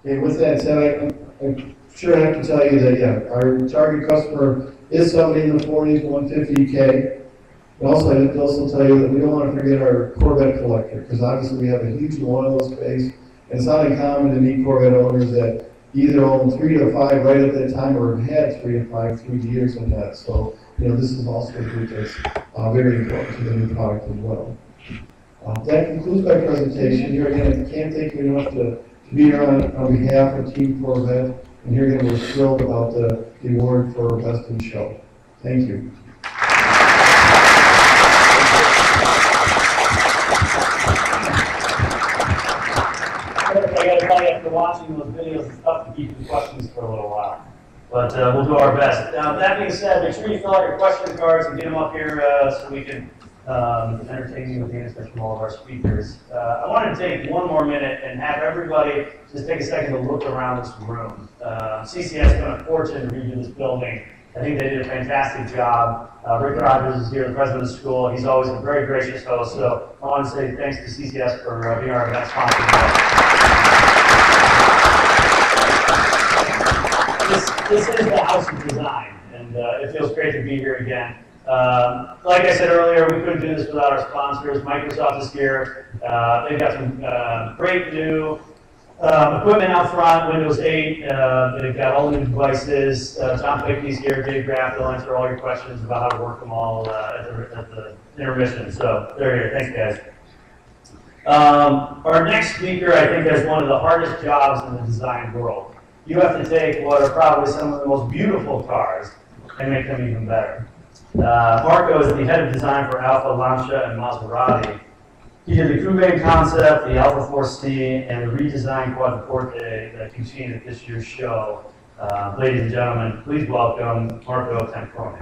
Okay, with that said, I'm sure I have to tell you that, yeah, our target customer is somebody in the 40s, 150K. And also, I have to also tell you that we don't want to forget our Corvette collector, because obviously we have a huge loyalist base, and it's not uncommon to meet Corvette owners that either own 3 to 5 right at that time, or had 3 to 5 3 years in that. So, this is also a group that's very important to the new product as well. That concludes my presentation. Here again, I can't thank you enough to be here on behalf of Team Corvette, and here again, we're thrilled about the award for Best in Show. Thank you. I got to tell you, after watching those videos, it's tough to keep the questions for a little while. But we'll do our best. That being said, make sure you fill out your question cards and get them up here so we can entertain you with the answers from all of our speakers. I wanted to take one more minute and have everybody just take a second to look around this room. CCS has done a fortune to redo this building. I think they did a fantastic job. Rick Rogers is here, the president of the school. He's always a very gracious host. So I want to say thanks to CCS for being our event sponsor. This is the house of design, and it feels great to be here again. Like I said earlier, we couldn't do this without our sponsors. Microsoft is here. They've got some great new equipment out front, Windows 8. They've got all the new devices. Tom Pickney's here, Dave Graff. They'll answer all your questions about how to work them all at the intermission. So they're here. Thanks, guys. Our next speaker, I think, has one of the hardest jobs in the design world. You have to take what are probably some of the most beautiful cars and make them even better. Marco is the head of design for Alfa, Lancia, and Maserati. He did the Coupe concept, the Alfa 4C, and the redesigned Quattroporte that you've seen at this year's show. Ladies and gentlemen, please welcome Marco Tencone.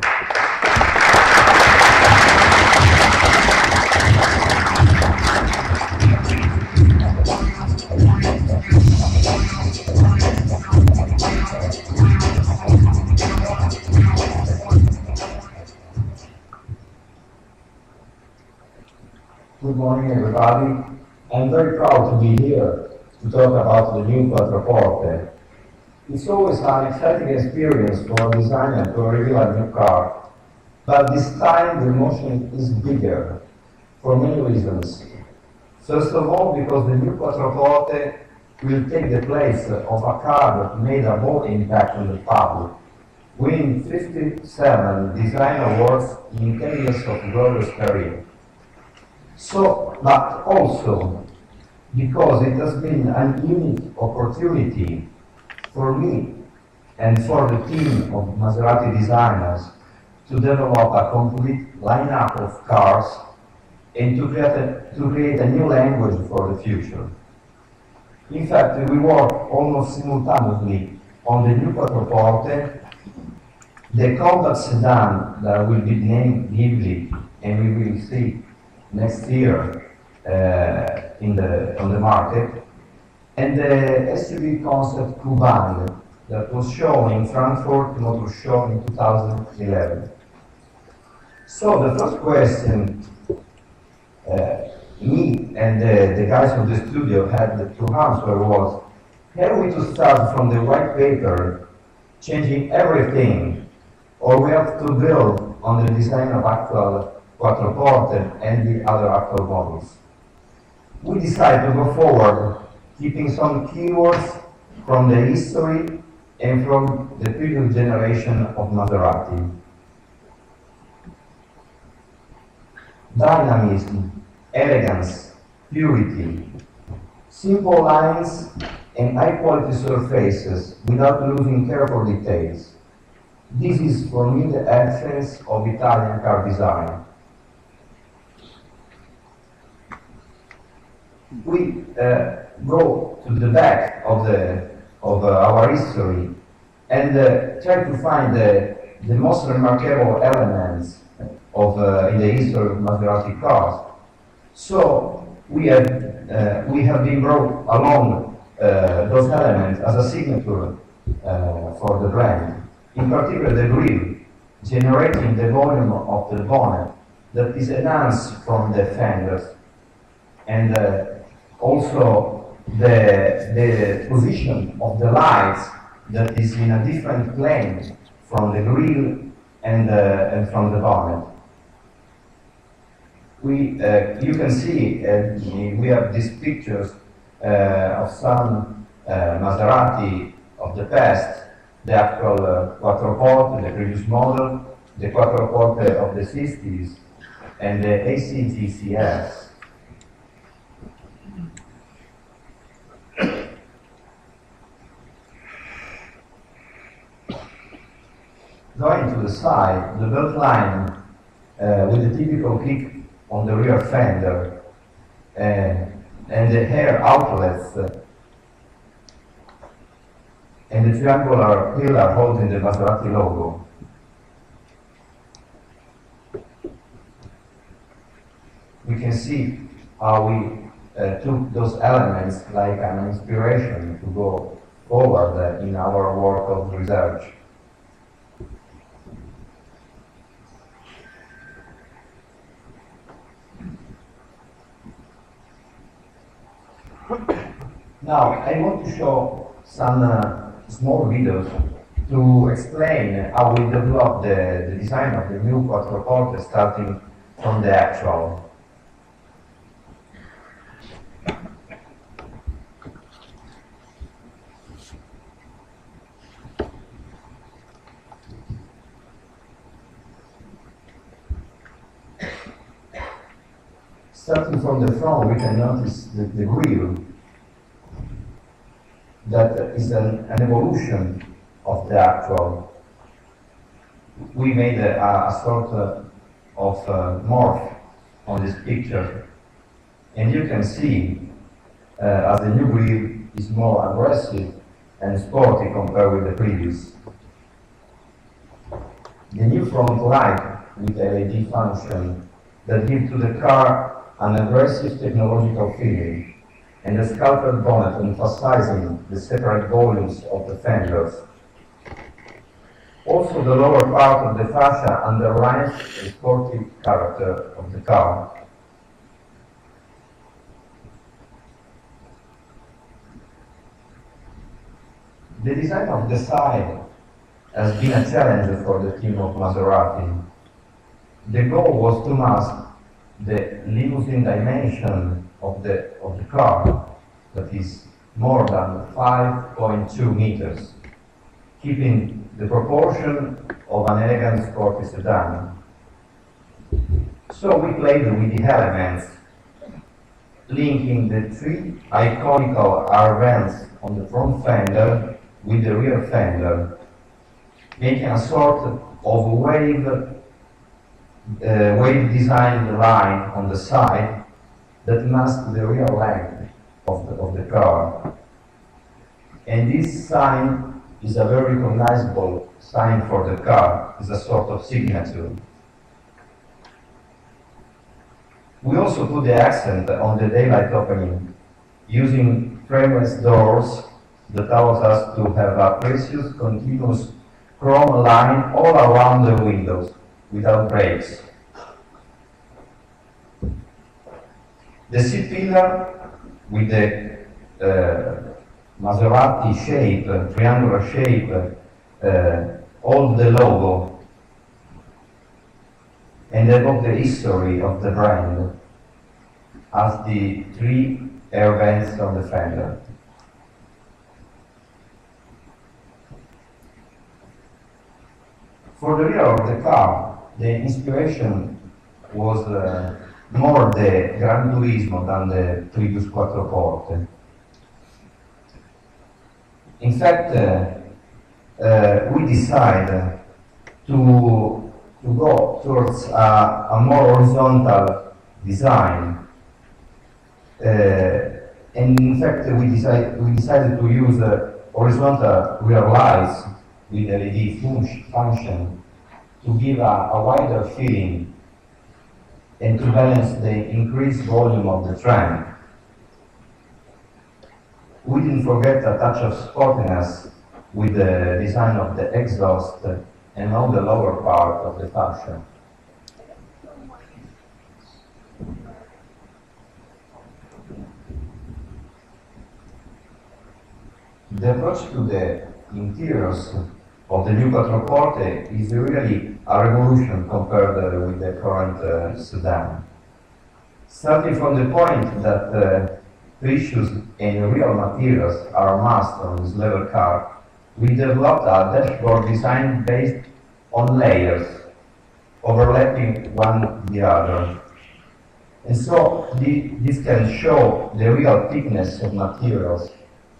Good morning, everybody. I'm very proud to be here to talk about the new Quattroporte. It's always an exciting experience for a designer to reveal a new car, but this time the emotion is bigger for many reasons. First of all, because the new Quattroporte will take the place of a car that made a bold impact on the public, winning 57 design awards in 10 years of glorious career. So, but also because it has been an unique opportunity for me and for the team of Maserati designers to develop a complete lineup of cars and to create a new language for the future. In fact, we work almost simultaneously on the new Quattroporte, the compact sedan that will be named Ghibli, and we will see next year on the market, and the SUV concept Kuban that was shown in Frankfurt Motor Show in 2011. So the first question me and the guys from the studio had to answer was, have we to start from the white paper, changing everything, or we have to build on the design of actual Quattroporte and the other actual models? We decided to go forward, keeping some keywords from the history and from the previous generation of Maserati. Dynamism, elegance, purity, simple lines and high-quality surfaces without losing careful details. This is, for me, the essence of Italian car design. We go to the back of our history and try to find the most remarkable elements in the history of Maserati cars. So we have been brought along those elements as a signature for the brand. In particular, the grille, generating the volume of the bonnet that is enhanced from the fenders, and also the position of the lights that is in a different plane from the grille and from the bonnet. You can see we have these pictures of some Maserati of the past, the actual Quattroporte, the previous model, the Quattroporte of the 60s, and the ACGCS. Going to the side, the belt line with the typical kick on the rear fender and the air outlets and the triangular pillar holding the Maserati logo. We can see how we took those elements like an inspiration to go forward in our work of research. Now, I want to show some small videos to explain how we developed the design of the new Quattroporte starting from the actual. Starting from the front, we can notice the grille that is an evolution of the actual. We made a sort of morph on this picture, and you can see as the new grille is more aggressive and sporty compared with the previous. The new front light with LED function that give to the car an aggressive technological feeling, and the sculpted bonnet emphasizing the separate volumes of the fenders. Also, the lower part of the fascia underlines the sporty character of the car. The design of the side has been a challenge for the team of Maserati. The goal was to mask the limousine dimension of the car, that is more than 5.2 meters, keeping the proportion of an elegant sporty sedan. So we played with the elements, linking the three iconical R vents on the front fender with the rear fender, making a sort of wave design line on the side that masks the rear length of the car. And this sign is a very recognizable sign for the car, it's a sort of signature. We also put the accent on the daylight opening, using frameless doors that allows us to have a precious, continuous chrome line all around the windows, without breaks. The seat pillar with the Maserati shape, triangular shape, all the logo, and above the history of the brand as the three air vents on the fender. For the rear of the car, the inspiration was more the Gran Turismo than the previous Quattroporte. In fact, we decided to go towards a more horizontal design. And in fact, we decided to use horizontal rear lights with LED function to give a wider feeling and to balance the increased volume of the trunk. We didn't forget a touch of sportiness with the design of the exhaust and on the lower part of the fascia. The approach to the interiors of the new Quattroporte is really a revolution compared with the current sedan. Starting from the point that precious and real materials are must on this level car, we developed a dashboard design based on layers, overlapping one the other. And so this can show the real thickness of materials.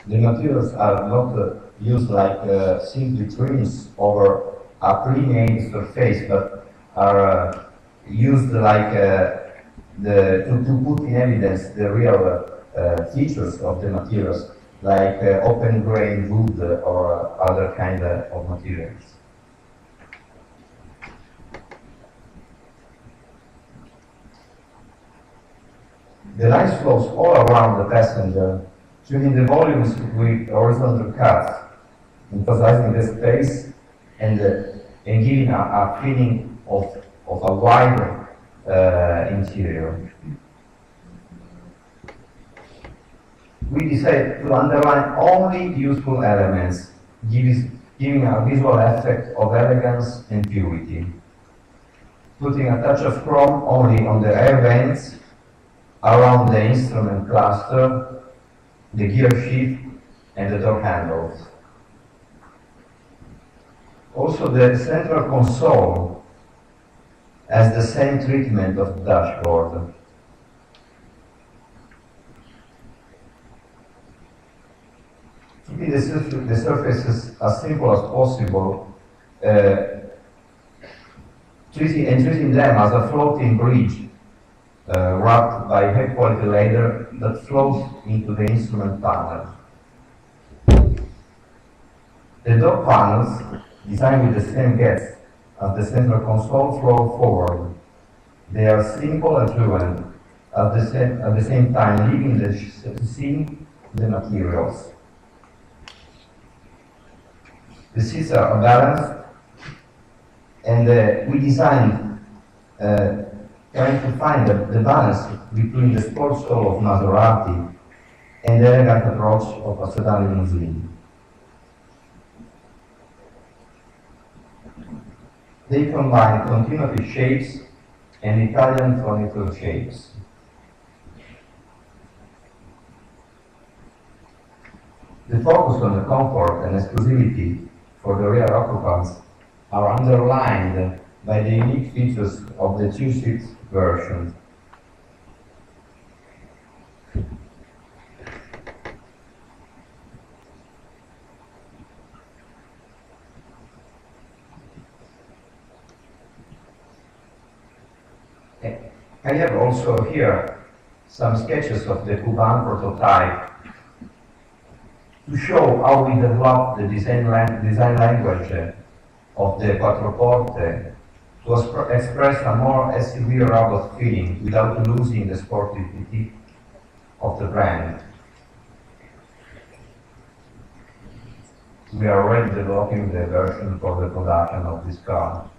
The materials are not used like simply trims over a pre-made surface, but are used like to put in evidence the real features of the materials, like open grain wood or other kind of materials. The light flows all around the passenger, tuning the volumes with horizontal cuts, emphasizing the space and giving a feeling of a wide interior. We decided to underline only useful elements, giving a visual effect of elegance and purity. Putting a touch of chrome only on the air vents, around the instrument cluster, the gear shift, and the door handles. Also, the central console has the same treatment of the dashboard. Keeping the surfaces as simple as possible, treating them as a floating bridge wrapped by high-quality leather that flows into the instrument panel. The door panels, designed with the same gaps as the central console, flow forward. They are simple and fluent, at the same time leaving the scene the materials. The seats are balanced, and we designed trying to find the balance between the sports soul of Maserati and the elegant approach of a sedan limousine. They combine continuity shapes and Italian furniture shapes. The focus on the comfort and exclusivity for the rear occupants are underlined by the unique features of the two-seat version. I have also here some sketches of the Cuban prototype to show how we developed the design language of the Quattroporte to express a more SUV robot feeling without losing the sportivity of the brand. We are already developing the version for the production of this car.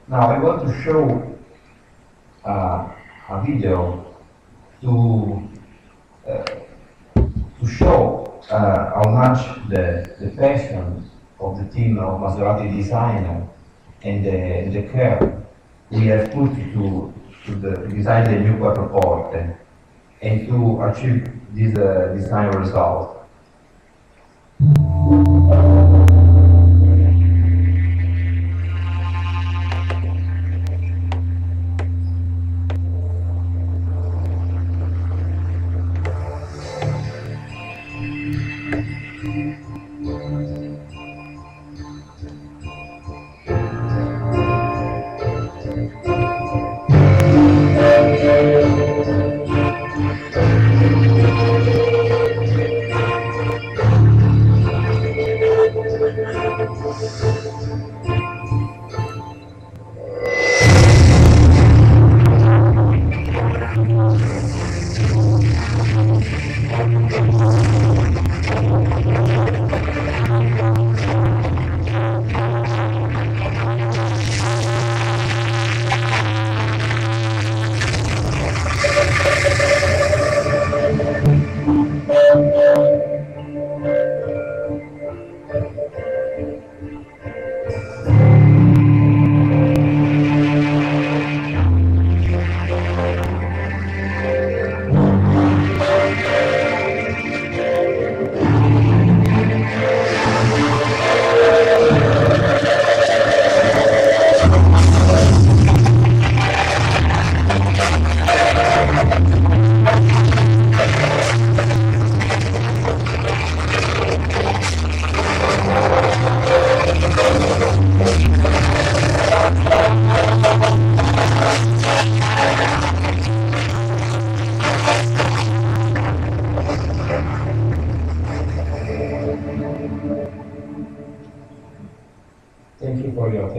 Now I want to show a video to show how much the passion of the team of Maserati Design and the care we have put to design the new Quattroporte and to achieve this design result.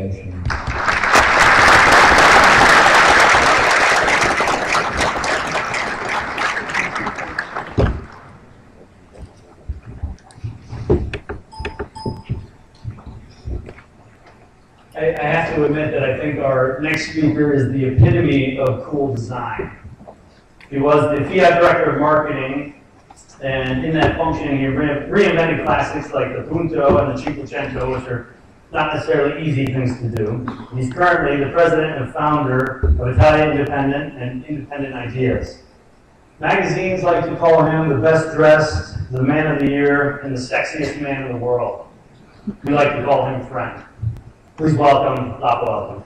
presentation. I have to admit that I think our next speaker is the epitome of cool design. He was the Fiat director of marketing, and in that function, he reinvented classics like the Punto and the Cinquecento, which are not necessarily easy things to do. He's currently the president and founder of Italia Independent and Independent Ideas. Magazines like to call him the best dressed, the man of the year, and the sexiest man in the world. We like to call him friend. Please welcome Lapo Elkann.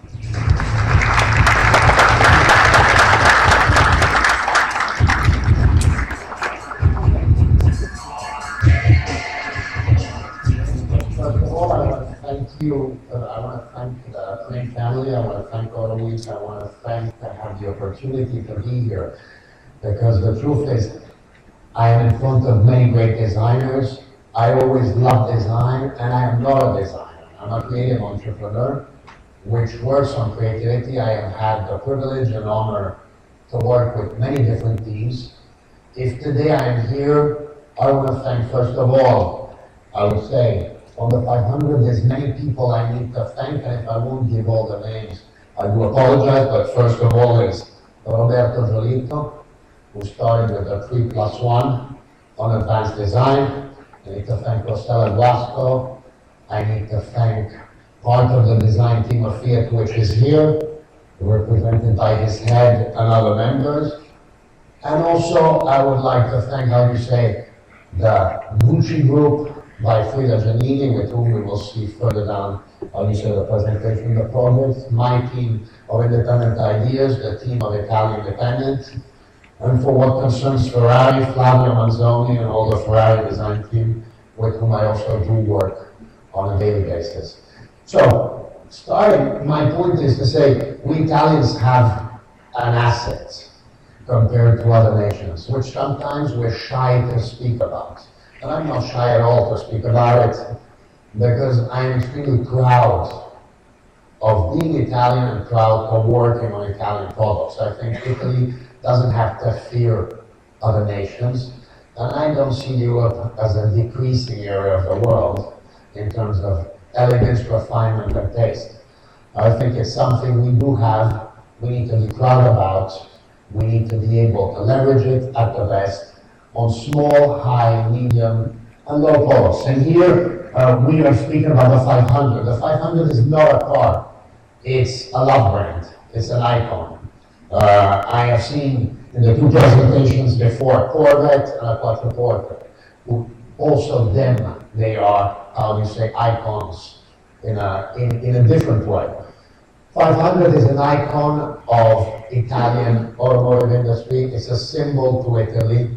First of all, I want to thank you. I want to thank the Crane family. I want to thank Autoweek. I want to thank to have the opportunity to be here. Because the truth is, I am in front of many great designers. I always love design, and I am not a designer. I'm a creative entrepreneur, which works on creativity. I have had the privilege and honor to work with many different teams. If today I am here, I want to thank, first of all, I would say, on the 500, there's many people I need to thank, and if I won't give all the names, I do apologize, but first of all is Roberto Giolito, who started with the 3+1 on advanced design. I need to thank Rostella Guasco. I need to thank part of the design team of Fiat, which is here, represented by his head and other members. And also, I would like to thank, how you say, the Gucci group by Frida Giannini, with whom we will see further down, how you say, the presentation of the project, my team of independent ideas, the team of Italian Independent, and for what concerns Ferrari, Flavio Manzoni, and all the Ferrari design team, with whom I also do work on a daily basis. So, starting, my point is to say, we Italians have an asset compared to other nations, which sometimes we're shy to speak about. And I'm not shy at all to speak about it, because I'm extremely proud of being Italian and proud of working on Italian products. I think Italy doesn't have to fear other nations, and I don't see Europe as a decreasing area of the world in terms of elegance, refinement, and taste. I think it's something we do have, we need to be proud about, we need to be able to leverage it at the best on small, high, medium, and low products. And here we are speaking about the 500. The 500 is not a car, it's a love brand, it's an icon. I have seen in the two presentations before a Corvette and a Quattroporte, who also them, they are, how do you say, icons in a different way. 500 is an icon of Italian automotive industry. It's a symbol to Italy.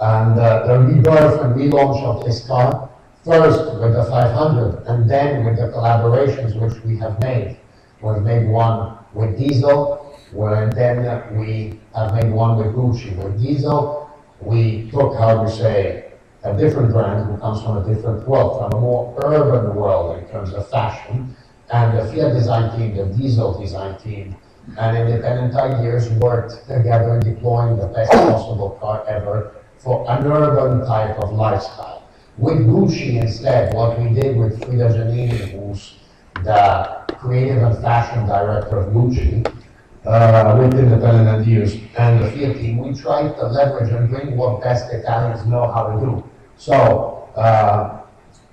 And the rebirth and relaunch of this car, first with the 500 and then with the collaborations which we have made. We've made one with Diesel, and then we have made one with Gucci. With Diesel, we took, how do you say, a different brand who comes from a different world, from a more urban world in terms of fashion. And the Fiat design team, the Diesel design team, and Independent Ideas worked together in deploying the best possible car ever for an urban type of lifestyle. With Gucci instead, what we did with Frida Giannini, who's the creative and fashion director of Gucci, with Independent Ideas and the Fiat team, we tried to leverage and bring what best Italians know how to do. So,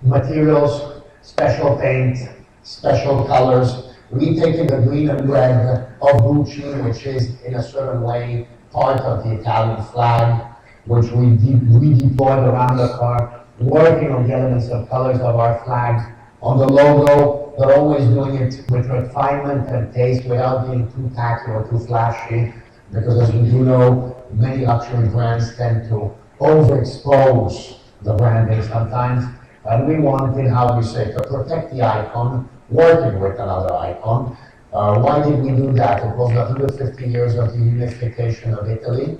materials, special paint, special colors, retaking the green and red of Gucci, which is in a certain way part of the Italian flag, which we redeployed around the car, working on the elements of colors of our flag. On the logo, they're always doing it with refinement and taste without being too tacky or too flashy, because as we do know, many luxury brands tend to overexpose the branding sometimes, and we wanted, how we say, to protect the icon, working with another icon. Why did we do that? It was the 150 years of the unification of Italy,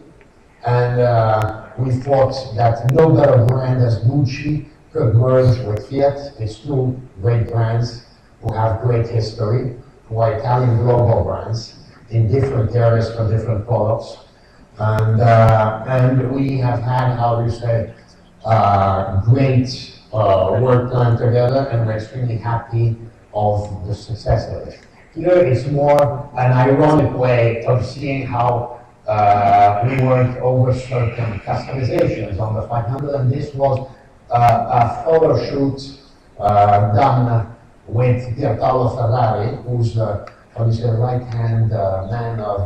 and we thought that no better brand as Gucci could merge with Fiat. It's two great brands who have great history, who are Italian global brands in different areas for different products. And we have had, how do you say, great work plan together, and we're extremely happy of the success of it. Here it's more an ironic way of seeing how we worked over certain customizations on the 500, and this was a photo shoot done with Ferrari, who's the right-hand man of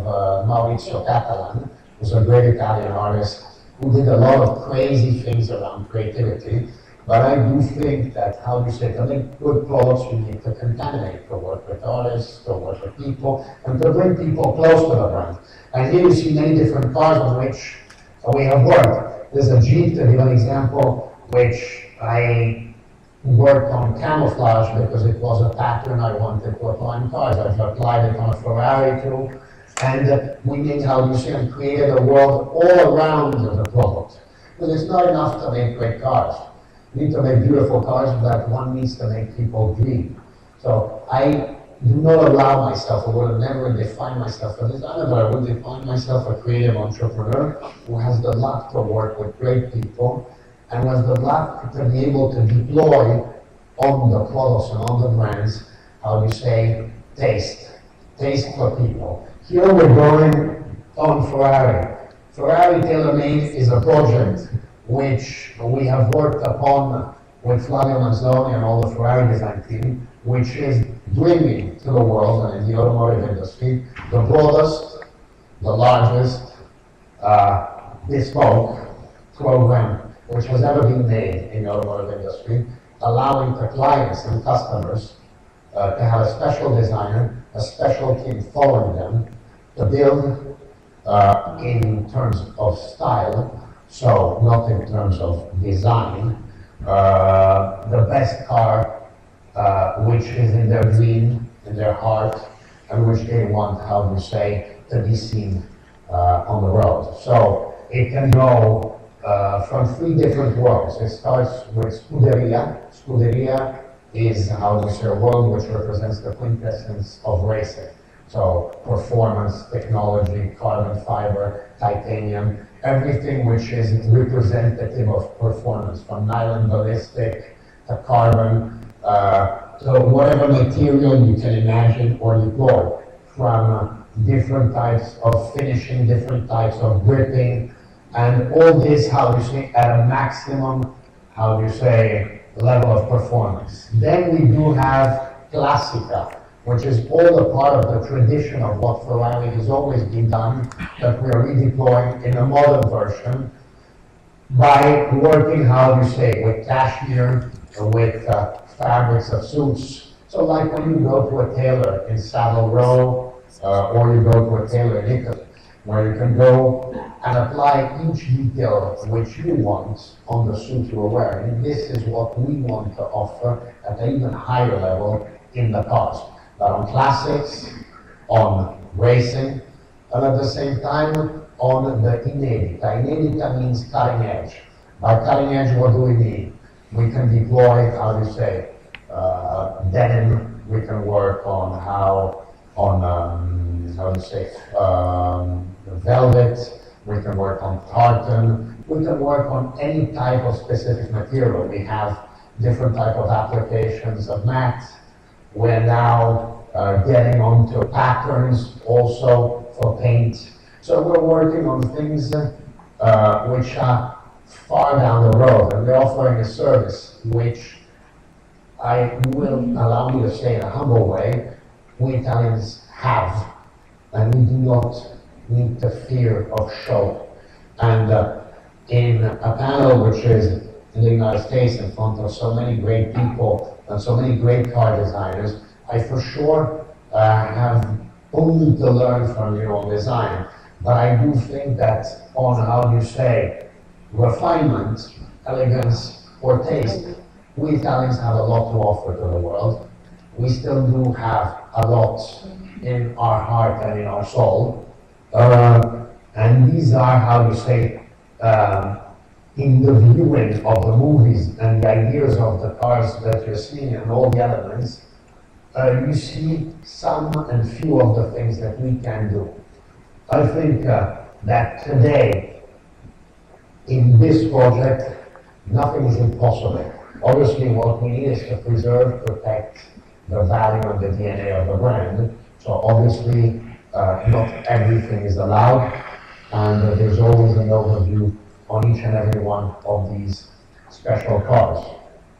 Maurizio Catalan, who's a great Italian artist who did a lot of crazy things around creativity. But I do think that, how do you say, to make good products, you need to contaminate, to work with artists, to work with people, and to bring people close to the brand. And here you see many different cars on which we have worked. There's a Jeep, to give an example, which I worked on camouflage because it was a pattern I wanted to apply in cars. I've applied it on a Ferrari too. And we need, how do you say, and created a world all around the product. But it's not enough to make great cars. You need to make beautiful cars, but one needs to make people dream. So I do not allow myself, I would have never defined myself a designer, but I would define myself a creative entrepreneur who has the luck to work with great people and has the luck to be able to deploy on the products and on the brands, how do you say, taste for people. Here we're going on Ferrari. Ferrari Tailor-Made is a project which we have worked upon with Flavio Manzoni and all the Ferrari design team, which is bringing to the world and in the automotive industry the broadest, the largest bespoke program which has ever been made in the automotive industry, allowing the clients and customers to have a special designer, a special team following them, to build in terms of style, so not in terms of design, the best car which is in their dream, in their heart, and which they want, how do you say, to be seen on the road. So it can go from 3 different worlds. It starts with Scuderia. Scuderia is, how do you say, a world which represents the quintessence of racing. So performance, technology, carbon fiber, titanium, everything which is representative of performance, from nylon ballistic to carbon, to whatever material you can imagine or deploy, from different types of finishing, different types of gripping, and all this, how do you say, at a maximum, how do you say, level of performance. Then we do have Classica, which is all a part of the tradition of what Ferrari has always been done, that we are redeploying in a modern version by working, how do you say, with cashmere, with fabrics of suits. So like when you go to a tailor in Savile Row, or you go to a tailor in Italy, where you can go and apply each detail which you want on the suit you are wearing. This is what we want to offer at an even higher level in the cars. But on classics, on racing, and at the same time on the inedita. Inedita means cutting edge. By cutting edge, what do we mean? We can deploy, how do you say, denim. We can work on how do you say, velvet. We can work on tartan. We can work on any type of specific material. We have different type of applications of matte. We're now getting onto patterns also for paint. So we're working on things which are far down the road, and we're offering a service which I will allow me to say in a humble way, we Italians have, and we do not need to fear of show. And in a panel which is in the United States in front of so many great people and so many great car designers, I for sure have only to learn from you on design. But I do think that on, how do you say, refinement, elegance, or taste, we Italians have a lot to offer to the world. We still do have a lot in our heart and in our soul. And these are, how do you say, in the viewing of the movies and the ideas of the cars that you're seeing and all the elements, you see some and few of the things that we can do. I think that today, in this project, nothing is impossible. Obviously, what we need is to preserve, protect the value and the DNA of the brand. So obviously, not everything is allowed, and there's always an overview on each and every one of these special cars.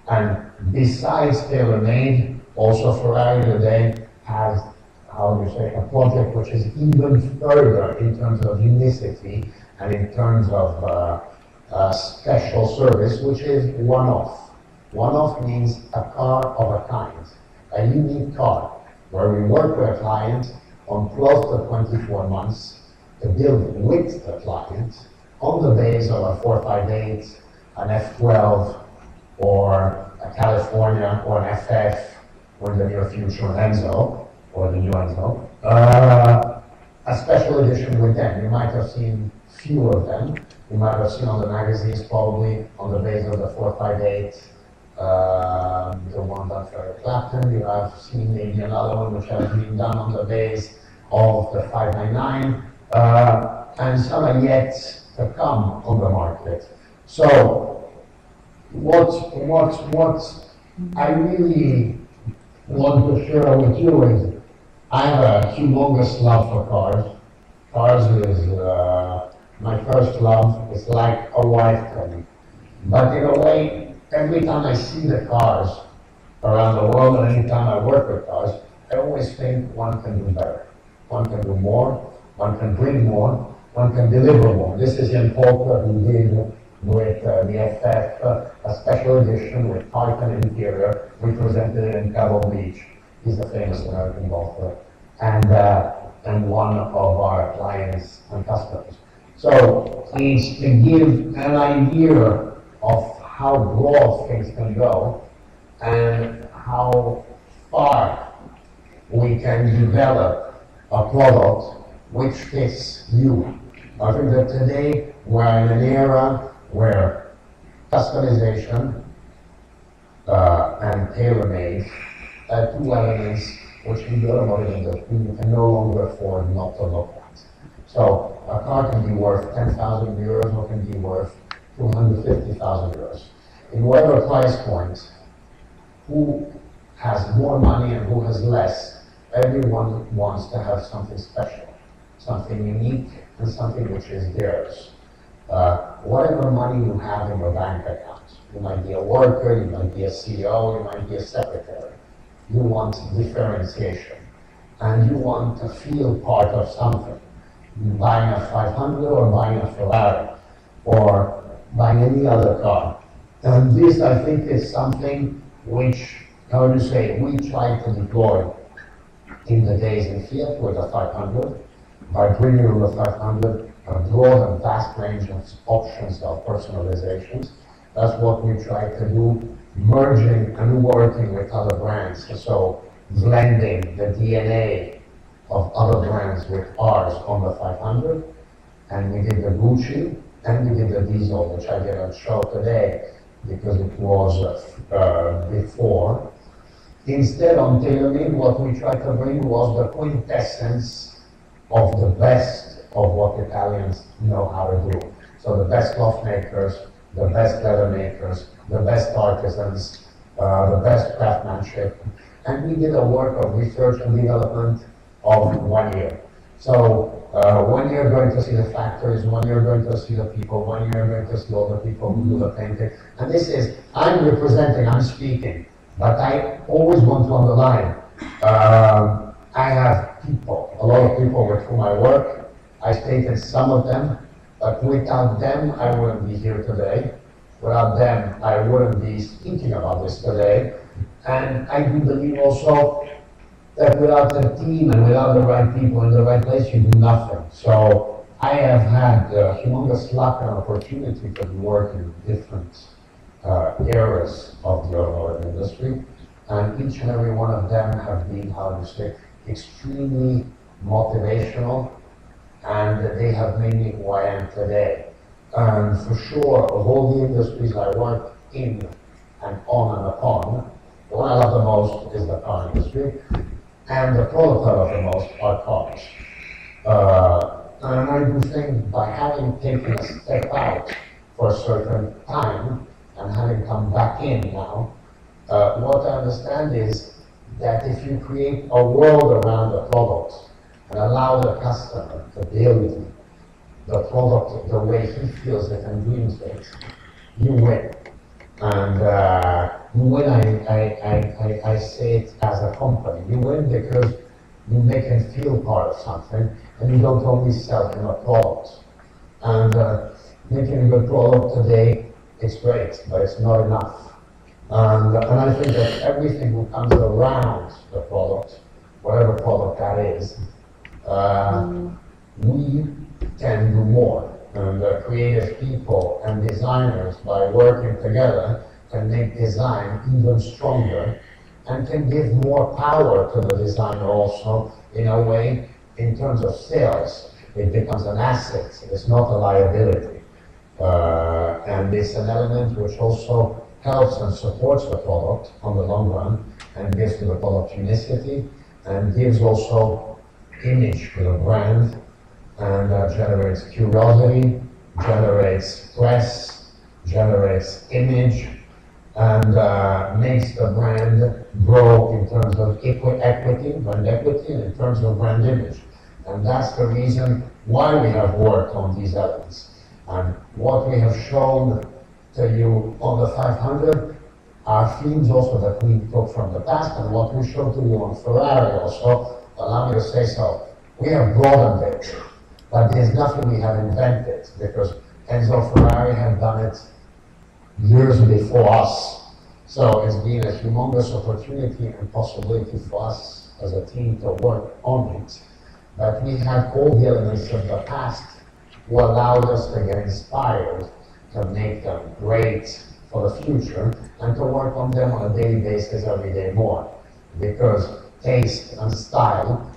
And besides tailor-made, also Ferrari today has, how do you say, a project which is even further in terms of unicity and in terms of special service, which is one-off. One-off means a car of a kind, a unique car, where we work with a client on 12 to 24 months to build with the client on the base of a 458, an F12, or a California, or an FF, or in the near future an Enzo, or the new Enzo. A special edition with them. You might have seen few of them. You might have seen on the magazines probably on the base of the 458, the one done for Eric Clapton. You have seen maybe another one which has been done on the base of the 599, and some are yet to come on the market. So what I really want to share with you is I have a humongous love for cars. Cars is my first love. It's like a wife to me. But in a way, every time I see the cars around the world, and any time I work with cars, I always think one can do better. One can do more, one can bring more, one can deliver more. This is Ian Polka who did with the FF, a special edition with Titan interior. We presented it in Cabo Beach. He's a famous American golfer, and one of our clients and customers. So it's to give an idea of how broad things can go and how far we can develop a product which fits you. I think that today we're in an era where customization and tailor-made are two elements which in the automotive industry you can no longer afford not to look at. So a car can be worth 10,000 euros or can be worth 250,000 euros. In whatever price point, who has more money and who has less, everyone wants to have something special, something unique, and something which is theirs. Whatever money you have in your bank account, you might be a worker, you might be a CEO, you might be a secretary. You want differentiation, and you want to feel part of something. Buying a 500 or buying a Ferrari, or buying any other car. And this, I think, is something which, how do you say, we try to deploy in the days in Fiat with the 500, by bringing on the 500 a broad and vast range of options of personalizations. That's what we try to do, merging and working with other brands. So blending the DNA of other brands with ours on the 500. And we did the Gucci, and we did the Diesel, which I didn't show today because it was before. Instead, on tailor-made, what we tried to bring was the quintessence of the best of what Italians know how to do. So the best cloth makers, the best leather makers, the best artisans, the best craftsmanship. And we did a work of research and development of 1 year. So 1 year going to see the factories, 1 year going to see the people, 1 year going to see all the people who do the painting. And this is, I'm representing, I'm speaking, but I always want to underline, I have people, a lot of people with whom I work. I stated some of them, but without them, I wouldn't be here today. Without them, I wouldn't be speaking about this today. And I do believe also that without the team and without the right people in the right place, you do nothing. So I have had humongous luck and opportunity to work in different eras of the automotive industry. And each and every one of them have been, how to say, extremely motivational, and they have made me who I am today. And for sure, of all the industries I work in and on and upon, The one I love the most is the car industry, and the product I love the most are cars. And I do think by having taken a step out for a certain time and having come back in now, what I understand is that if you create a world around the product and allow the customer to build the product the way he feels it and dreams it, you win. And you win, I say it as a company. You win because you make him feel part of something, and you don't only sell him a product. And making a good product today, it's great, but it's not enough. And I think that everything that comes around the product, whatever product that is, we can do more. And creative people and designers, by working together, can make design even stronger and can give more power to the designer also, in a way, in terms of sales. It becomes an asset, it's not a liability. And it's an element which also helps and supports the product on the long run and gives to the product unicity and gives also image to the brand and generates curiosity, generates press, generates image, and makes the brand grow in terms of equity, brand equity, and in terms of brand image. And that's the reason why we have worked on these elements. And what we have shown to you on the 500 are themes also that we took from the past, and what we showed to you on Ferrari also, allow me to say so, we have broadened it, but there's nothing we have invented, because Enzo Ferrari had done it years before us. So it's been a humongous opportunity and possibility for us as a team to work on it. But we had all the elements of the past who allowed us to get inspired to make them great for the future and to work on them on a daily basis every day more. Because taste and style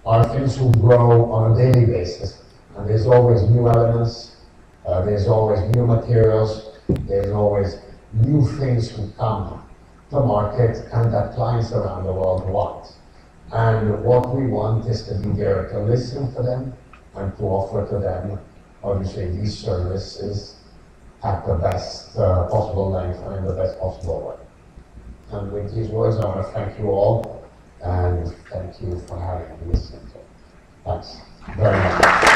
are things who grow on a daily basis. And there's always new elements, there's always new materials, there's always new things who come to market and that clients around the world want. And what we want is to be there to listen to them and to offer to them, obviously, these services at the best possible length and in the best possible way. And with these words, I want to thank you all and thank you for having me listening to it. Thanks very much.